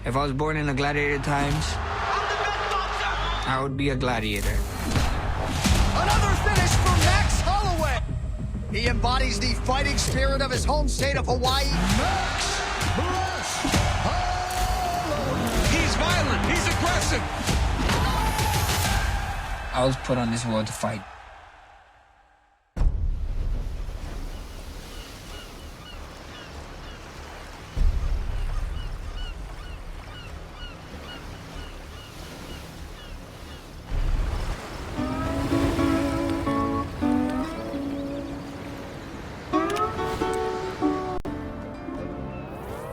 If I was born in the gladiator times, I would be a gladiator. Another finish for Max Holloway. He embodies the fighting spirit of his home state of Hawaii. Max Holloway. He's violent. He's aggressive. I was put on this world to fight.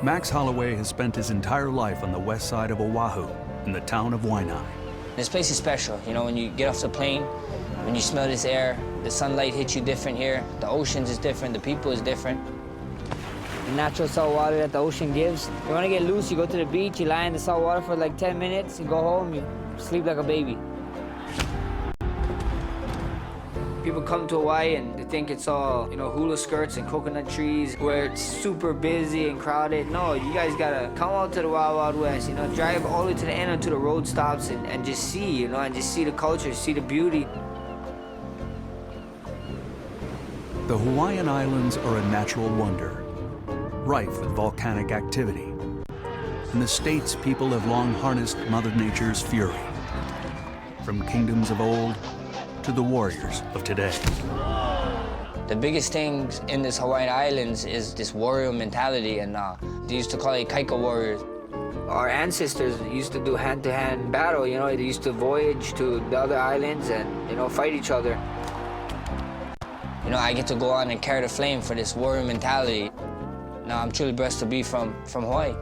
Max Holloway has spent his entire life on the west side of Oahu, in the town of Waianae. This place is special. You know, when you get off the plane, when you smell this air, the sunlight hits you different here. The oceans is different, the people is different. The natural salt water that the ocean gives. You want to get loose, you go to the beach, you lie in the salt water for like 10 minutes, you go home, you sleep like a baby. People come to Hawaii and they think it's all, you know, hula skirts and coconut trees where it's super busy and crowded. No, you guys gotta come out to the Wild Wild West, you know, drive all the way to the end until the road stops and just see, you know, and just see the culture, see the beauty. The Hawaiian Islands are a natural wonder, rife with volcanic activity. In the States, people have long harnessed Mother Nature's fury. From kingdoms of old to the warriors of today. The biggest things in this Hawaiian Islands is this warrior mentality, and they used to call it kaika warriors. Our ancestors used to do hand-to-hand battle, you know, they used to voyage to the other islands and, you know, fight each other. You know, I get to go on and carry the flame for this warrior mentality. Now, I'm truly blessed to be from Hawaii.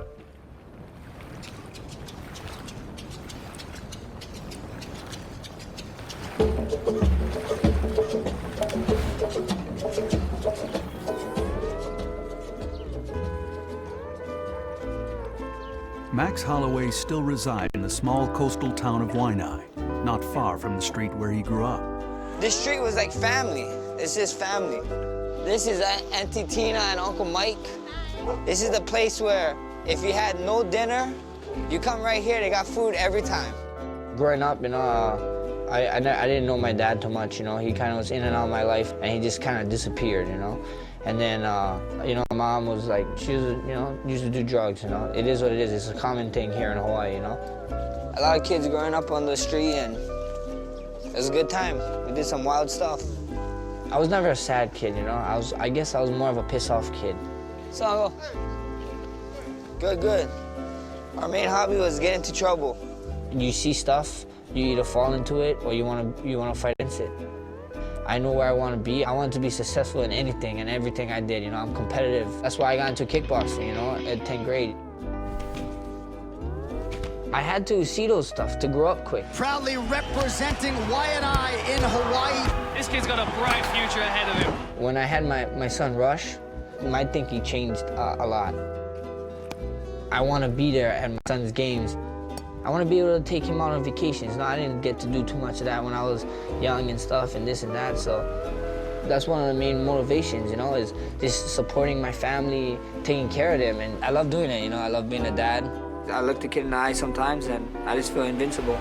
Max Holloway still resides in the small coastal town of Waianae, not far from the street where he grew up. This street was like family. This is family. This is Auntie Tina and Uncle Mike. This is the place where if you had no dinner, you come right here, they got food every time. Growing up, you know, I didn't know my dad too much, you know. He kind of was in and out of my life, and he just kind of disappeared, you know. And then, you know, my mom was like, she was, you know, used to do drugs, you know. It is what it is. It's a common thing here in Hawaii, you know. A lot of kids growing up on the street, and it was a good time. We did some wild stuff. I was never a sad kid, you know. I guess I was more of a piss-off kid. So, good. Our main hobby was get into trouble. You see stuff, you either fall into it or you wanna fight against it. I know where I want to be. I want to be successful in anything and everything I did, you know. I'm competitive. That's why I got into kickboxing, you know, at 10th grade. I had to see those stuff to grow up quick. Proudly representing Waianae in Hawaii. This kid's got a bright future ahead of him. When I had my son Rush, my thinking changed a lot. I want to be there at my son's games. I want to be able to take him out on vacations. No, I didn't get to do too much of that when I was young and stuff and this and that, so that's one of the main motivations, you know, is just supporting my family, taking care of them, and I love doing it, you know. I love being a dad. I look the kid in the eye sometimes and I just feel invincible.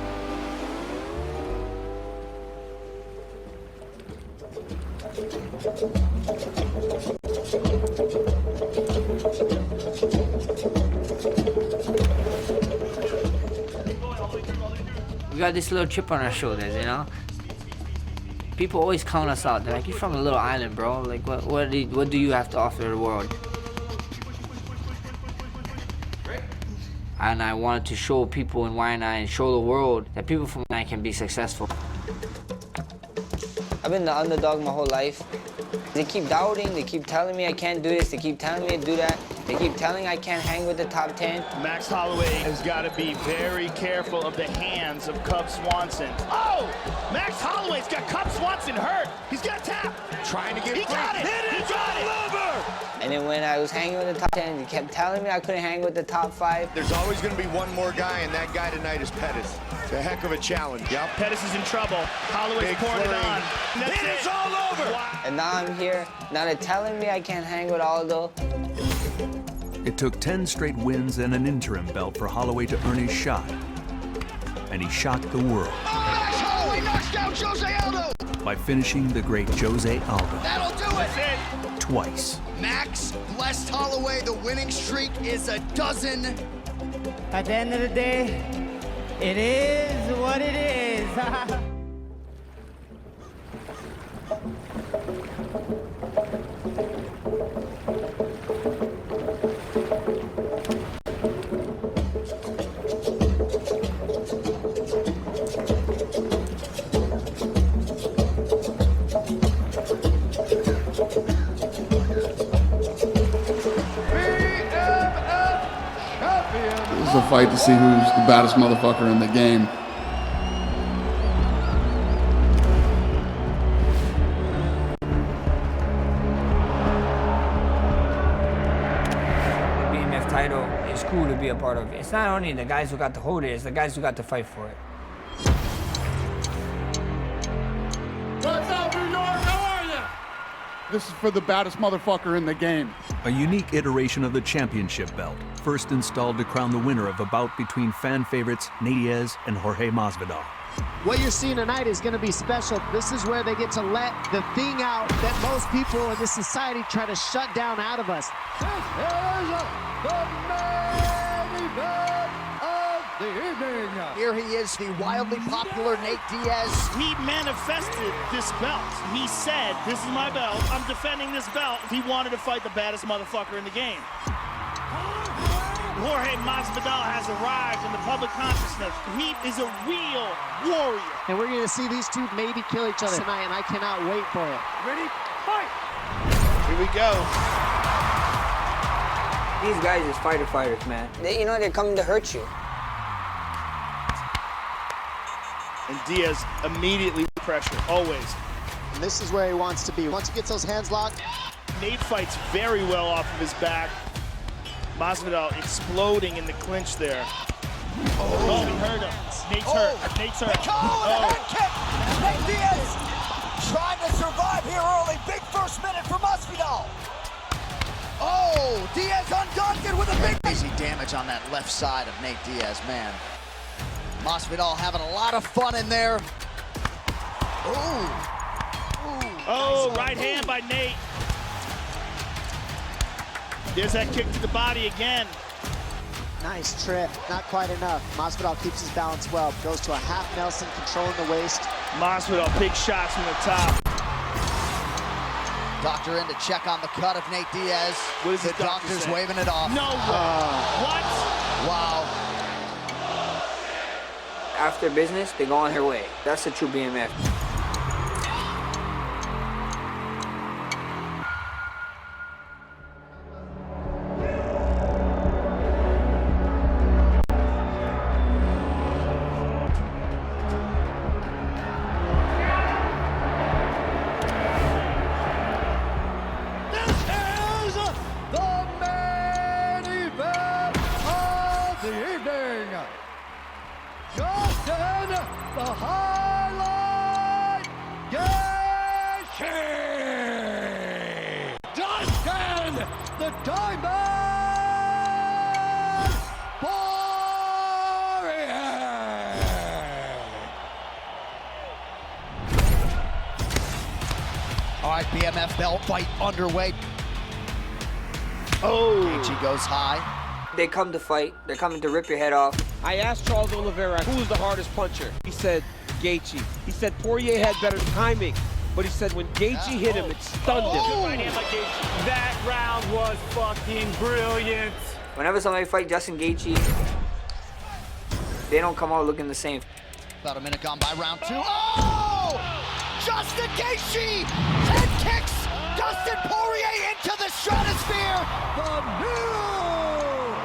We got this little chip on our shoulders, you know? People always count us out. They're like, you're from a little island, bro. Like, what do you have to offer the world? And I wanted to show people in Waianae and show the world that people from Waianae can be successful. I've been the underdog my whole life. They keep doubting, they keep telling me I can't do this, they keep telling me to do that, they keep telling I can't hang with the top 10. Max Holloway has got to be very careful of the hands of Cub Swanson. Oh! Max Holloway's got Cub Swanson hurt. He's got a tap. Trying to get He free. got it! He got it! And then when I was hanging with the top 10, they kept telling me I couldn't hang with the top 5. There's always going to be one more guy, and that guy tonight is Pettis. It's a heck of a challenge. Yep. Pettis is in trouble. Holloway's Big pouring it flurry. on. It is all over! Wow. And now I'm here. Now they're telling me I can't hang with Aldo. It took 10 straight wins and an interim belt for Holloway to earn his shot. And he shocked the world. Max Holloway knocks down Jose Aldo. By finishing the great Jose Aldo That'll do it. twice. Max blessed Holloway. The winning streak is a dozen. At the end of the day, it is what it is. This is a fight to see who's the baddest motherfucker in the game. The BMF title is cool to be a part of. It's not only the guys who got to hold it, it's the guys who got to fight for it. What's up, New York? How are you? This is for the baddest motherfucker in the game. A unique iteration of the championship belt, first installed to crown the winner of a bout between fan favorites Nate Diaz and Jorge Masvidal. What you're seeing tonight is going to be special. This is where they get to let the thing out that most people in this society try to shut down out of us. This is the main event of the evening. Here he is, the wildly popular Nate Diaz. He manifested this belt. He said, this is my belt. I'm defending this belt. He wanted to fight the baddest motherfucker in the game. Jorge Masvidal has arrived in the public consciousness. He is a real warrior. And we're going to see these two maybe kill each other tonight, and I cannot wait for it. Ready? Fight! Here we go. These guys is fighters, man. You know, they're coming to hurt you. And Diaz immediately with pressure, always. And this is where he wants to be. Once he gets those hands locked. Nate fights very well off of his back. Masvidal exploding in the clinch there. Oh, he hurt him. Nate's hurt. Nate's hurt. Head kick. Nate Diaz trying to survive here early. Big first minute for Masvidal. Oh, Diaz undaunted with a big crazy damage on that left side of Nate Diaz, man. Masvidal having a lot of fun in there. Ooh. Oh, right hand by Nate. There's that kick to the body again. Nice trip. Not quite enough. Masvidal keeps his balance well. Goes to a half Nelson, controlling the waist. Masvidal, big shots from the top. Doctor in to check on the cut of Nate Diaz. What is the the doctor doctor's say? waving it off. No way. What? Wow. After business, they go on their way. That's the true BMF. The highlight, Dustin, the Diamond Poirier. All right, BMF belt fight underway. Oh. Gaethje goes high. They come to fight. They're coming to rip your head off. I asked Charles Oliveira who was the hardest puncher. He said Gaethje. He said Poirier had better timing, but he said when Gaethje hit him, it stunned him. Right hand by Gaethje. That round was fucking brilliant. Whenever somebody fight Justin Gaethje, they don't come out looking the same. About a minute gone by round two. Oh! Justin Gaethje head kicks Dustin Poirier into the stratosphere. The new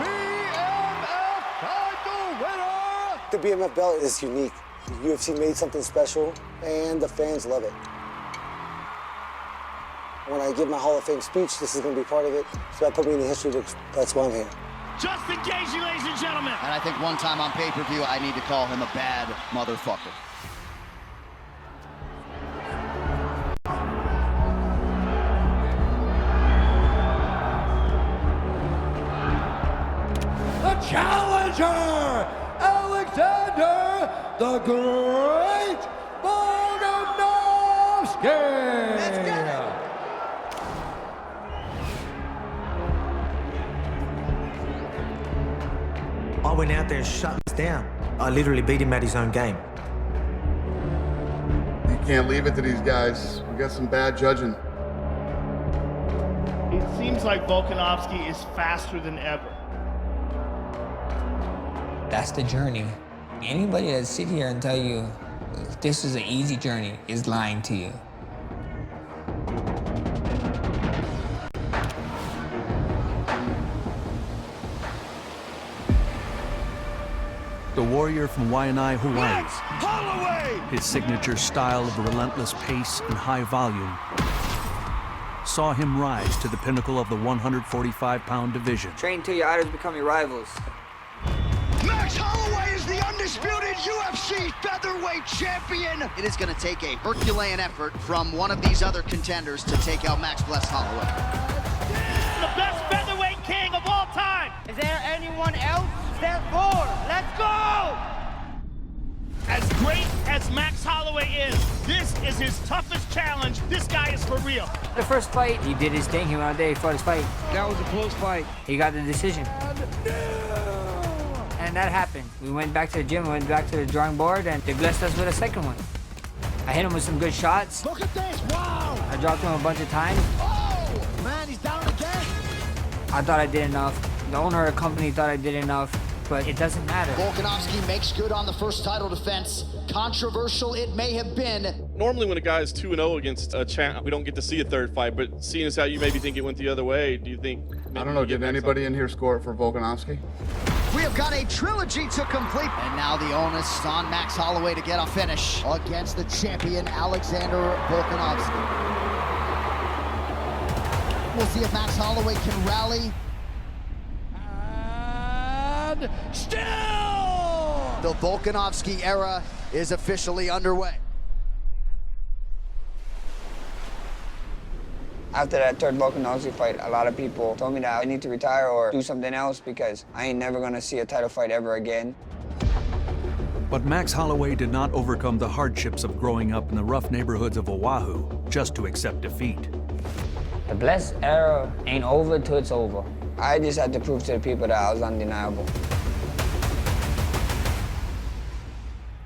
BMF title winner. The BMF belt is unique. The UFC made something special, and the fans love it. When I give my Hall of Fame speech, this is going to be part of it. So that put me in the history books. That's why I'm here. Justin Gaethje, ladies and gentlemen. And I think one time on pay-per-view, I need to call him a bad motherfucker. challenger, Alexander the Great Volkanovski. Let's get it. I went out there and shut us down. I literally beat him at his own game. You can't leave it to these guys. We got some bad judging. It seems like Volkanovski is faster than ever. That's the journey. Anybody that sit here and tell you this is an easy journey is lying to you. The warrior from Waianae, Hawaii. Max Holloway! His signature style of relentless pace and high volume saw him rise to the pinnacle of the 145-pound division. Train till your idols become your rivals. Max Holloway is the undisputed UFC featherweight champion. It is going to take a Herculean effort from one of these other contenders to take out Max Bless Holloway. The best featherweight king of all time. Is there anyone else? Step forward. Let's go! As great as Max Holloway is, this is his toughest challenge. This guy is for real. The first fight, he did his thing. He went out there, he fought his fight. That was a close fight. He got the decision. And that happened. We went back to the gym, we went back to the drawing board, and they blessed us with a second one. I hit him with some good shots. Look at this, wow! I dropped him a bunch of times. Oh, man, he's down again. I thought I did enough. The owner of the company thought I did enough, but it doesn't matter. Volkanovski makes good on the first title defense. Controversial it may have been. Normally when a guy is 2-0 against a champ, we don't get to see a third fight, but seeing as how you maybe think it went the other way, do you think... I don't know, did anybody in here score it for Volkanovski? We have got a trilogy to complete. And now the onus is on Max Holloway to get a finish against the champion, Alexander Volkanovski. We'll see if Max Holloway can rally. And still! The Volkanovski era is officially underway. After that third Volkanovski fight, a lot of people told me that I need to retire or do something else because I ain't never gonna see a title fight ever again. But Max Holloway did not overcome the hardships of growing up in the rough neighborhoods of Oahu just to accept defeat. The blessed era ain't over till it's over. I just had to prove to the people that I was undeniable.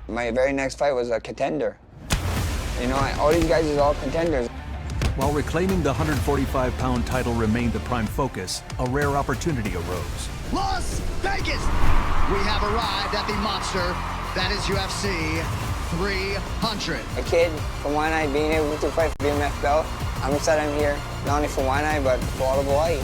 My very next fight was a contender. You know, all these guys is all contenders. While reclaiming the 145-pound title remained the prime focus, a rare opportunity arose. Las Vegas! We have arrived at the monster that is UFC 300. A kid from Waianae being able to fight for the BMF belt. I'm excited I'm here, not only for Waianae, but for all of Hawaii.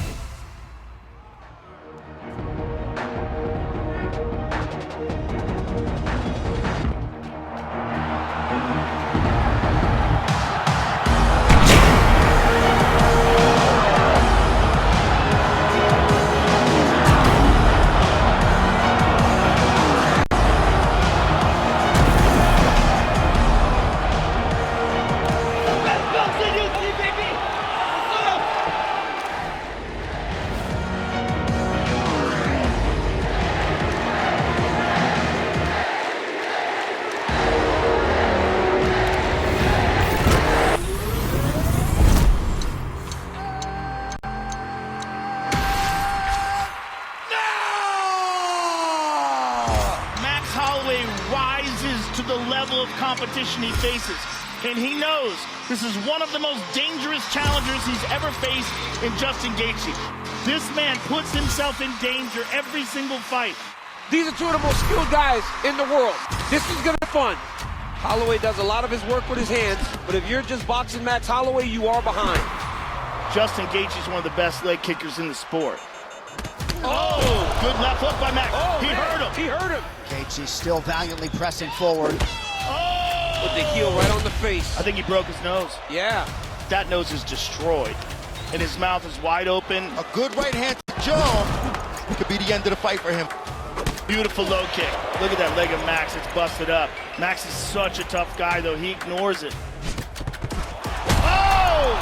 To the level of competition he faces. And he knows this is one of the most dangerous challengers he's ever faced in Justin Gaethje. This man puts himself in danger every single fight. These are two of the most skilled guys in the world. This is gonna be fun. Holloway does a lot of his work with his hands, but if you're just boxing Max Holloway, you are behind. Justin Gaethje is one of the best leg kickers in the sport. Oh, good left hook by Max. Oh, he hurt him. He hurt him. Gaethje still valiantly pressing forward. Oh! With the heel right on the face. I think he broke his nose. Yeah. That nose is destroyed. And his mouth is wide open. A good right hand to jaw could be the end of the fight for him. Beautiful low kick. Look at that leg of Max. It's busted up. Max is such a tough guy, though. He ignores it. Oh!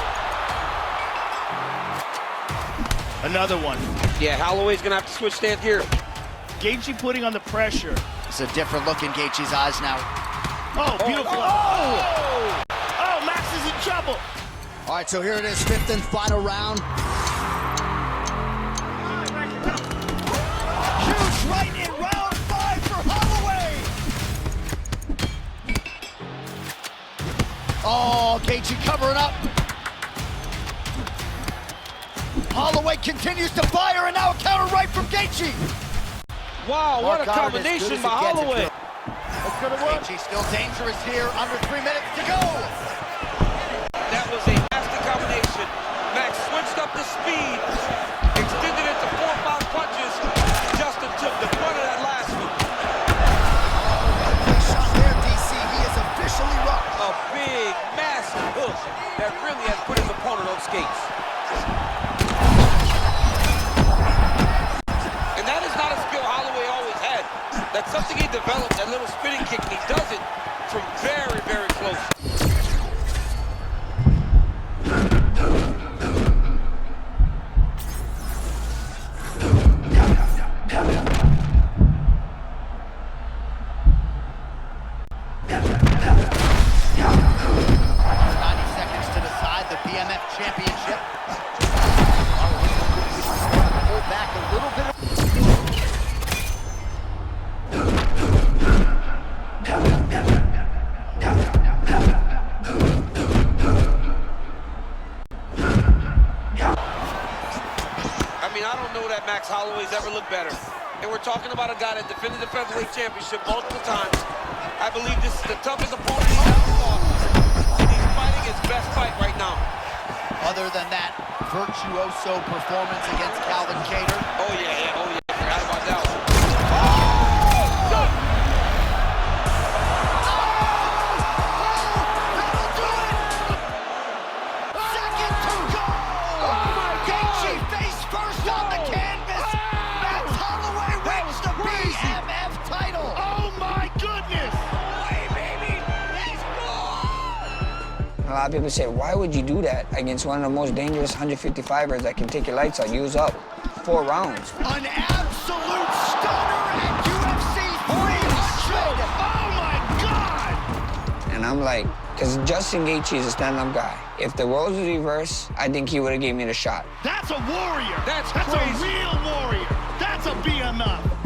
Another one. Yeah, Holloway's gonna have to switch stance here. Gaethje putting on the pressure. It's a different look in Gaethje's eyes now. Oh, beautiful. Oh, Max is in trouble. All right, so here it is, fifth and final round. Huge right in round 5 for Holloway. Oh, Gaethje covering up. Holloway continues to fire, and now a counter right from Gaethje. Wow, what a combination by Holloway. That's gonna work. Gaethje still dangerous here, under 3 minutes to go. That was a nasty combination. Max switched up the speed, extended it to 4 or 5 punches. Justin took the front of that last one. Good shot there, DC. He is officially rocked. A big, massive hook that really has put his opponent on skates. And that is not a skill Holloway always had. That's something he developed, that little spinning kick, and he does it from very, very close. Max Holloway's ever looked better. And we're talking about a guy that defended the featherweight championship multiple times. I believe this is the toughest opponent he's ever fought. And he's fighting his best fight right now. Other than that virtuoso performance against Calvin Kattar. Oh yeah, oh yeah, forgot about that one. A lot of people say, why would you do that against one of the most dangerous 155ers that can take your lights out, use up 4 rounds? An absolute stunner at UFC 300! Oh my God! And I'm like, because Justin Gaethje is a stand-up guy. If the roles was reversed, I think he would have gave me the shot. That's a warrior! That's crazy. A real warrior! That's a BMF!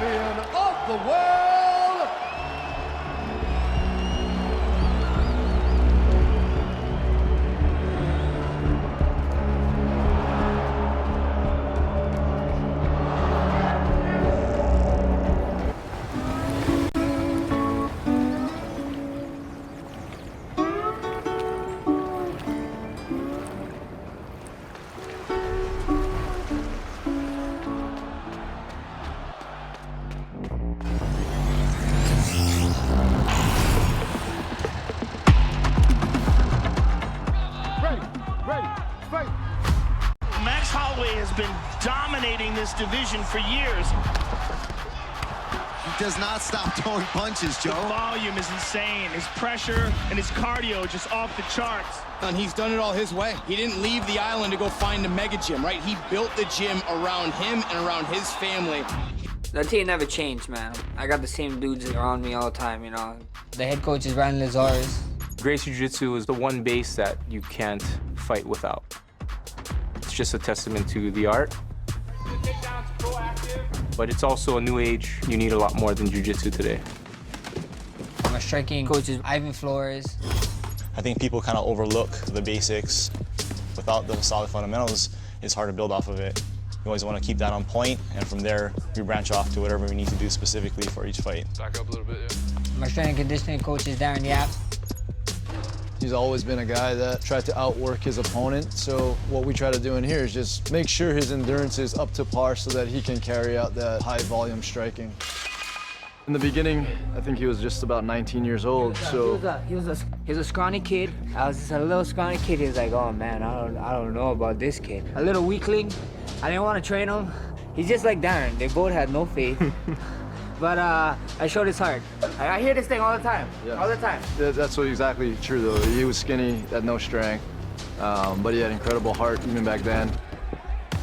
Champion of the world, this division for years. He does not stop throwing punches, Joe. The volume is insane. His pressure and his cardio just off the charts. And he's done it all his way. He didn't leave the island to go find a mega gym, right? He built the gym around him and around his family. The team never changed, man. I got the same dudes around me all the time, you know. The head coach is Ryan Lazarus. Gracie Jiu-Jitsu is the one base that you can't fight without. It's just a testament to the art. But it's also a new age. You need a lot more than Jiu-Jitsu today. My striking coach is Ivan Flores. I think people kind of overlook the basics. Without the solid fundamentals, it's hard to build off of it. You always want to keep that on point, and from there, we branch off to whatever we need to do specifically for each fight. Back up a little bit, yeah. My strength and conditioning coach is Darren Yap. He's always been a guy that tried to outwork his opponent, so what we try to do in here is just make sure his endurance is up to par so that he can carry out that high-volume striking. In the beginning, I think he was just about 19 years old, so... He was a scrawny kid. I was just a little scrawny kid. He was like, oh man, I don't know about this kid. A little weakling. I didn't want to train him. He's just like Darren. They both had no faith. But I showed his heart. I hear this thing all the time, all the time. That's exactly true, though. He was skinny, had no strength, but he had incredible heart even back then.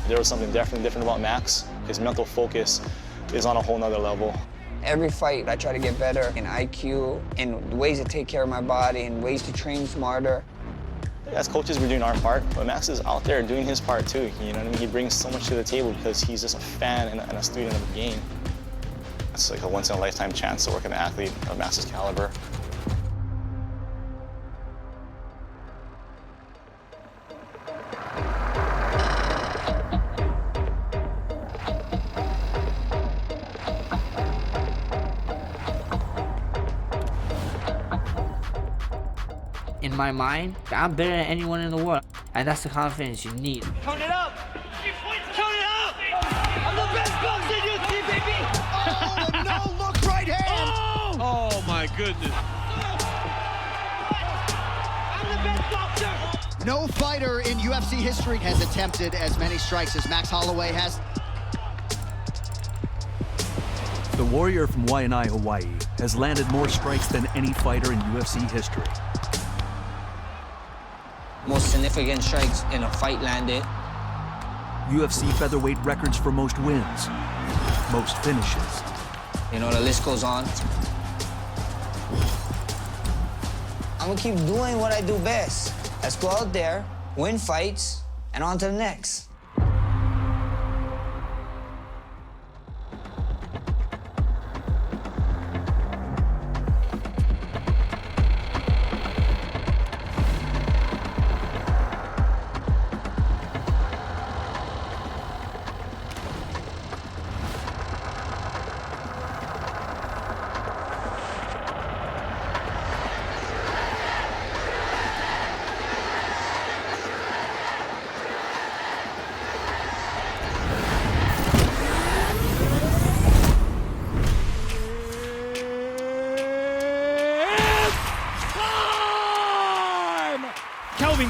There was something definitely different about Max. His mental focus is on a whole nother level. Every fight, I try to get better in IQ, in ways to take care of my body, and ways to train smarter. As coaches, we're doing our part, but Max is out there doing his part too. You know what I mean? He brings so much to the table because he's just a fan and a student of the game. It's like a once-in-a-lifetime chance to work with an athlete of Max's caliber. In my mind, I'm better than anyone in the world. And that's the confidence you need. Count it up! Count it up! I'm the best boxer in UFC, baby! Oh, the no-look right hand! Oh, my goodness. I'm the best boxer! No fighter in UFC history has attempted as many strikes as Max Holloway has. The warrior from Waianae, Hawaii, has landed more strikes than any fighter in UFC history. Most significant strikes in a fight landed. UFC featherweight records for most wins, most finishes. You know, the list goes on. I'm gonna keep doing what I do best. Let's go out there, win fights, and on to the next.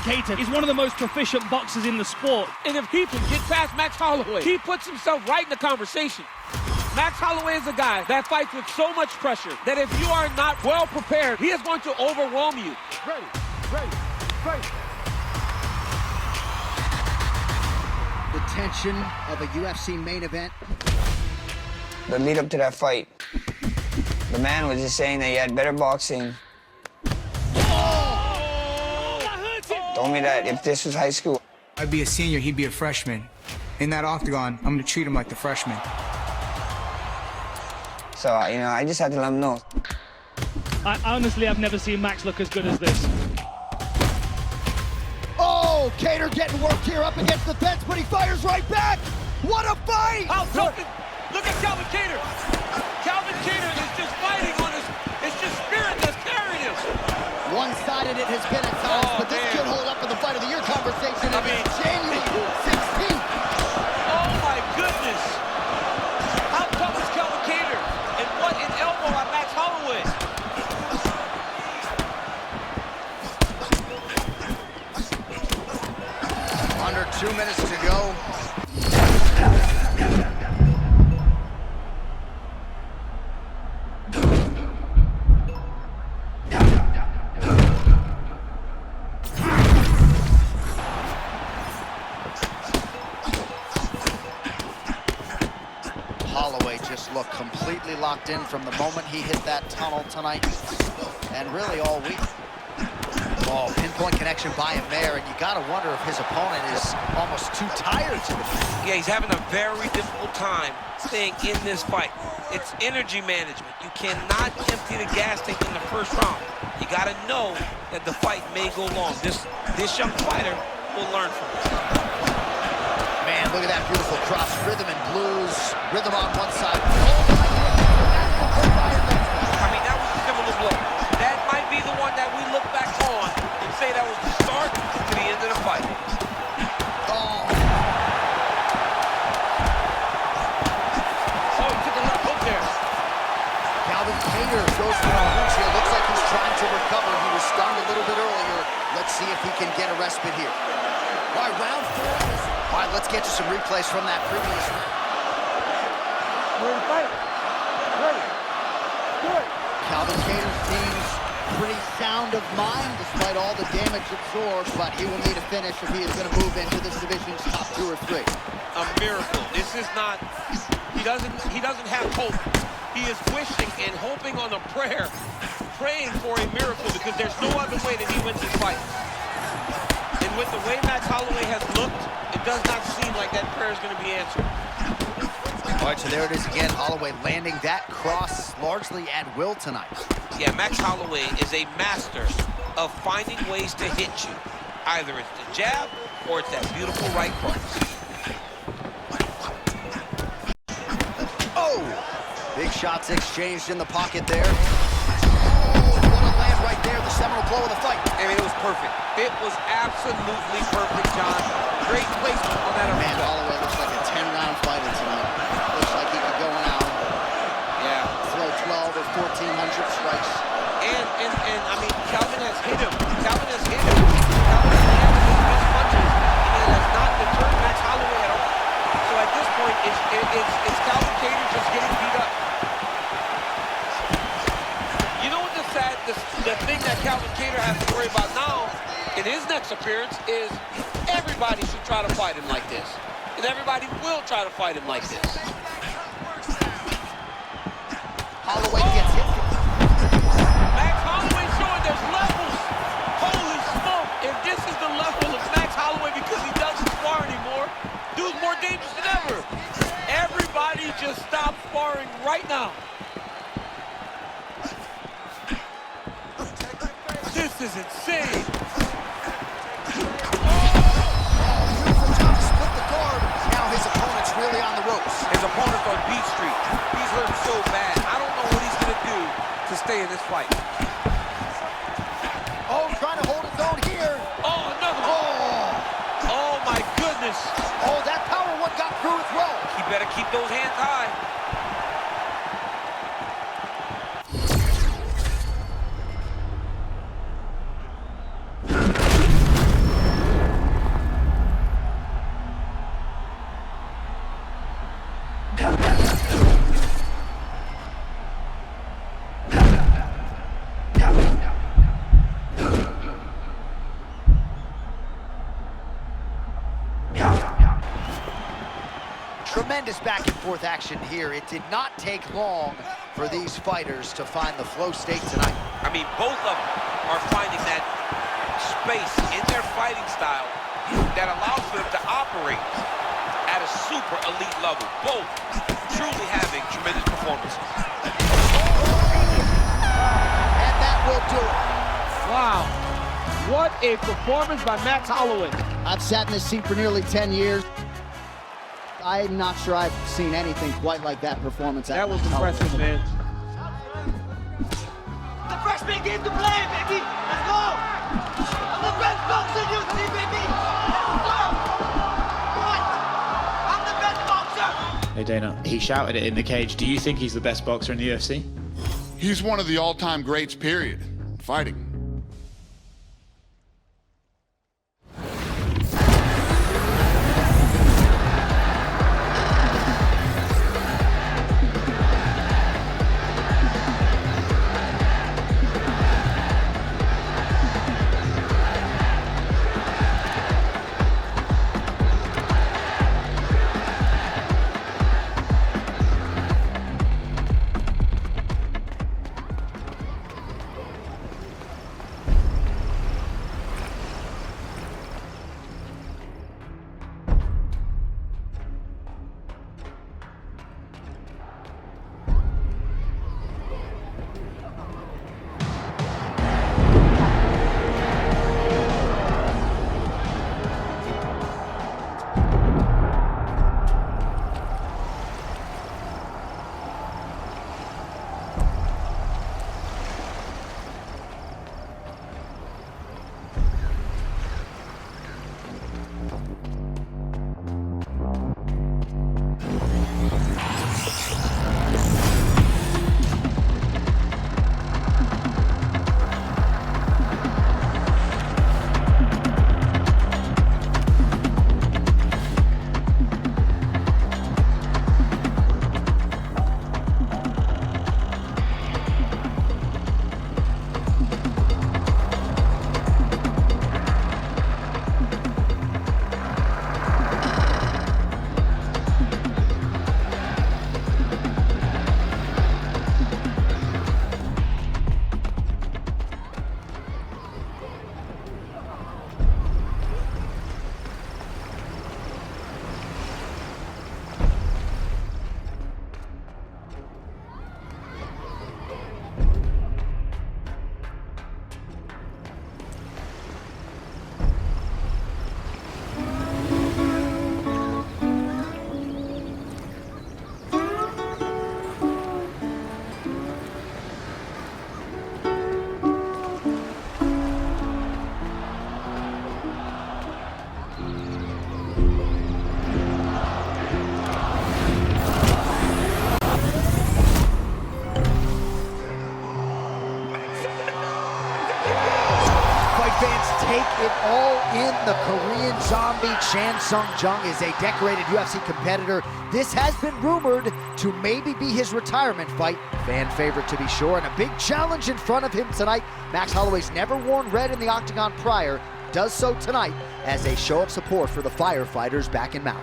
Cater is one of the most proficient boxers in the sport. And if he can get past Max Holloway, he puts himself right in the conversation. Max Holloway is a guy that fights with so much pressure that if you are not well prepared, he is going to overwhelm you. Ready, ready. The tension of a UFC main event. The lead up to that fight, the man was just saying that he had better boxing. Told me that if this was high school, I'd be a senior, he'd be a freshman. In that octagon, I'm gonna treat him like the freshman. So, you know, I just had to let him know. Honestly, I've never seen Max look as good as this. Oh, Cater getting worked here up against the fence, but he fires right back. What a fight! Look at Calvin Cater. Calvin Cater is just fighting on his, it's just spirit that's carrying him. One-sided it has been at times, but this could hold up in the fight of the year conversation. I mean, January 16th. Oh my goodness! How tough is Calvin Cater? And what an elbow on Max Holloway! Under 2 minutes to go. completely locked in from the moment he hit that tunnel tonight, and really all week. Oh, pinpoint connection by him there, and you gotta wonder if his opponent is almost too tired to defend. Yeah, he's having a very difficult time staying in this fight. It's energy management. You cannot empty the gas tank in the first round. You gotta know that the fight may go long. This young fighter will learn from it. Man, look at that beautiful cross. Rhythm and blues. Rhythm on one side. I mean, that was a similar blow. That might be the one that we look back on and say that was the start to the end of the fight. Oh, he took a left hook there. Calvin Kattar goes for a Lucia. Looks like he's trying to recover. He was stunned a little bit earlier. Let's see if he can get a respite here. All right, round 4. All right, let's get to some replays from that previous round. Ready to fight? Ready. Good. Calvin Kattar seems pretty sound of mind despite all the damage absorbed, but he will need a finish if he is going to move into this division's top 2 or 3. A miracle. This is not, he doesn't have hope. He is wishing and hoping on a prayer, praying for a miracle, because there's no other way that he wins this fight. And with the way Max Holloway has looked, it does not seem like that prayer is going to be answered. All right, so there it is again. Holloway landing that cross largely at will tonight. Yeah, Max Holloway is a master of finding ways to hit you. Either it's the jab or it's that beautiful right cross. Oh! Big shots exchanged in the pocket there. Oh, what a land right there. The seminal blow of the fight. I mean, it was perfect. It was absolutely perfect, John. Great placement on that. Man, Holloway looks like a 10-round fighter tonight. Looks like he could go out. Yeah. Throw 12 or 1,400 strikes. And I mean, Calvin has hit him. Calvin has hit him. Calvin has landed his best punches, and it has not deterred Max Holloway at all. So at this point, it's Calvin Kattar just getting beat up. You know what the thing that Calvin Kattar has to worry about now in his next appearance is everybody should try to fight him like this. And everybody will try to fight him like this. Holloway gets hit. Max Holloway showing there's levels. Holy smoke. If this is the level of Max Holloway because he doesn't spar anymore, dude's more dangerous than ever. Everybody just stop sparring right now. This is insane. Split the guard. Now his opponent's really on the ropes. His opponent's on beat street. He's hurt so bad. I don't know what he's going to do to stay in this fight. Oh, trying to hold his own here. Oh, another one. Oh, my goodness. Oh, that power one got through as well. He better keep those hands high. Tremendous back and forth action here. It did not take long for these fighters to find the flow state tonight. I mean, both of them are finding that space in their fighting style that allows them to operate at a super elite level. Both truly having tremendous performances. And that will do it. Wow. What a performance by Max Holloway. I've sat in this seat for nearly 10 years. I'm not sure I've seen anything quite like that performance. That was impressive, man. The freshman game to play, baby. Let's go. I'm the best boxer in UFC, baby. Let's go. What? I'm the best boxer. Hey, Dana, he shouted it in the cage. Do you think he's the best boxer in the UFC? He's one of the all-time greats, period. Fighting. fans take it all in. The Korean Zombie Chan Sung Jung is a decorated UFC competitor. This has been rumored to maybe be his retirement fight. Fan favorite to be sure, and a big challenge in front of him tonight. Max Holloway's never worn red in the octagon prior, does so tonight as a show of support for the firefighters back in Maui.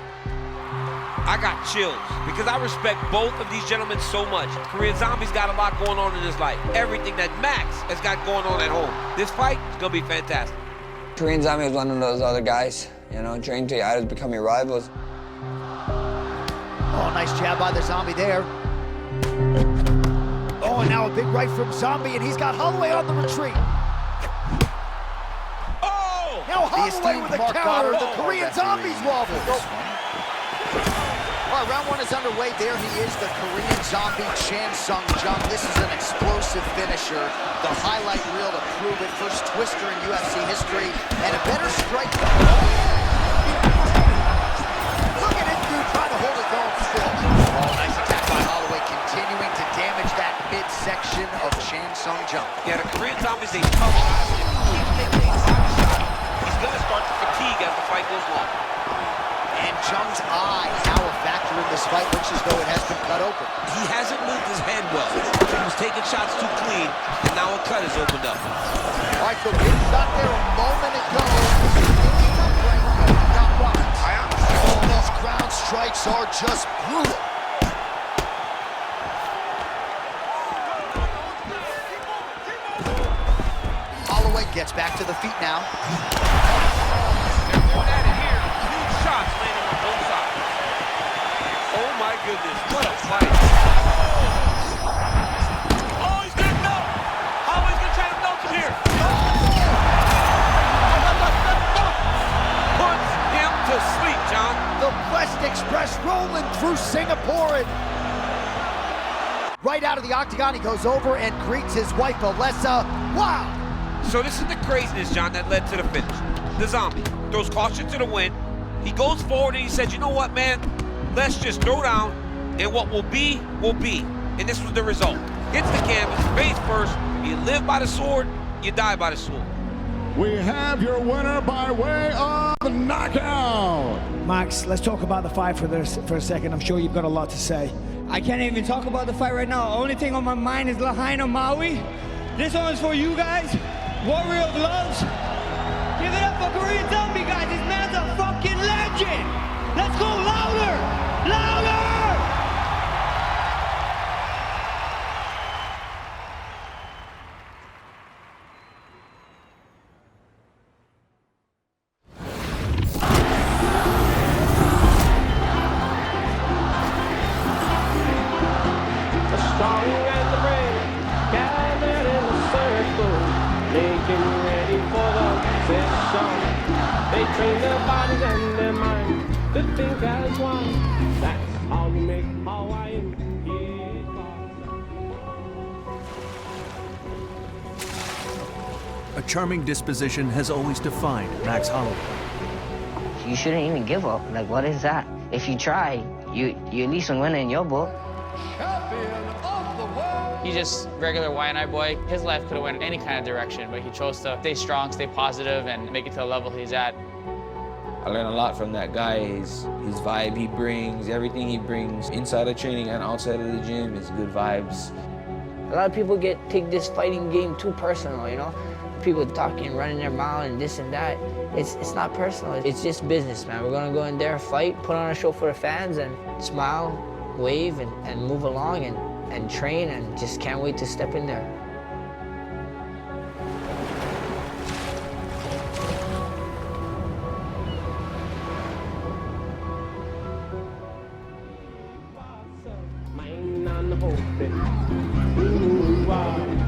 I got chills because I respect both of these gentlemen so much. Korean Zombie's got a lot going on in his life. Everything that Max has got going on at home. This fight is going to be fantastic. Korean Zombie was one of those other guys, you know, trained to either become your rivals. Oh, nice jab by the Zombie there. Oh, and now a big right from Zombie, and he's got Holloway on the retreat. Oh! Now Holloway with a counter. The Korean Zombies wobble. All right, round one is underway. There he is, the Korean Zombie, Chan Sung Jung. This is an explosive finisher. The highlight reel to prove it. First twister in UFC history, and a better strike. Look at it, dude, trying to hold it going still. Oh, nice attack by Holloway, continuing to damage that midsection of Chan Sung Jung. Yeah, the Korean Zombie's a tough guy. If he keeps taking these body shots, he's going to start to fatigue as the fight goes long. And Jung's eye now a factor in this fight. Looks as though it has been cut open. He hasn't moved his head well. He was taking shots too clean, and now a cut is opened up. All right, so big shot there a moment ago. Oh, those ground strikes are just brutal. Holloway gets back to the feet now. Shots landing on both sides. Oh my goodness, what a fight. Oh, he's gonna melt. Holloway's gonna try to melt him here. Puts him to sleep, John. The West Express rolling through Singapore. And right out of the octagon, he goes over and greets his wife, Alessa. Wow. So this is the craziness, John, that led to the finish. The Zombie throws caution to the wind. He goes forward and he said, you know what, man? Let's just throw down, and what will be, will be. And this was the result. Hits the canvas, face first. You live by the sword, you die by the sword. We have your winner by way of knockout. Max, let's talk about the fight for a second. I'm sure you've got a lot to say. I can't even talk about the fight right now. Only thing on my mind is Lahaina Maui. This one is for you guys. Warrior of Loves. Give it up for Korean Zombie, guys. This man's a fucking legend. Let's go louder! Louder! The strong and the brave gathered in a circle, making ready for the session. They train their bodies and their minds to think as one. That's how you make Hawaiian hip hop. A charming disposition has always defined Max Holloway. You shouldn't even give up. Like, what is that? If you try, you at least win in your book. He's just regular YNI boy. His life could have went any kind of direction, but he chose to stay strong, stay positive, and make it to the level he's at. I learned a lot from that guy. His vibe he brings, everything he brings inside of training and outside of the gym is good vibes. A lot of people take this fighting game too personal, you know? People talking, running their mouth and this and that. It's not personal. It's just business, man. We're gonna go in there, fight, put on a show for the fans, and smile, wave, and move along and train, and just can't wait to step in there. Mine on the whole thing. Ooh, wow.